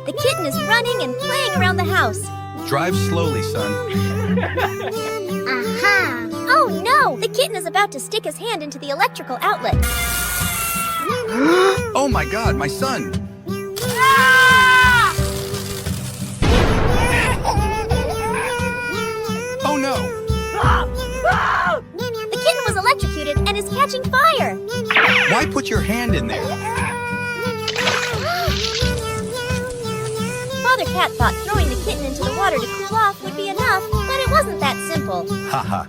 The kitten is running and playing around the house. Drive slowly, son. Aha! Oh no! The kitten is about to stick his hand into the electrical outlet. Oh my God, my son! Oh no! The kitten was electrocuted and is catching fire. Why put your hand in there? Father Cat thought throwing the kitten into the water to cool off would be enough, but it wasn't that simple. Haha.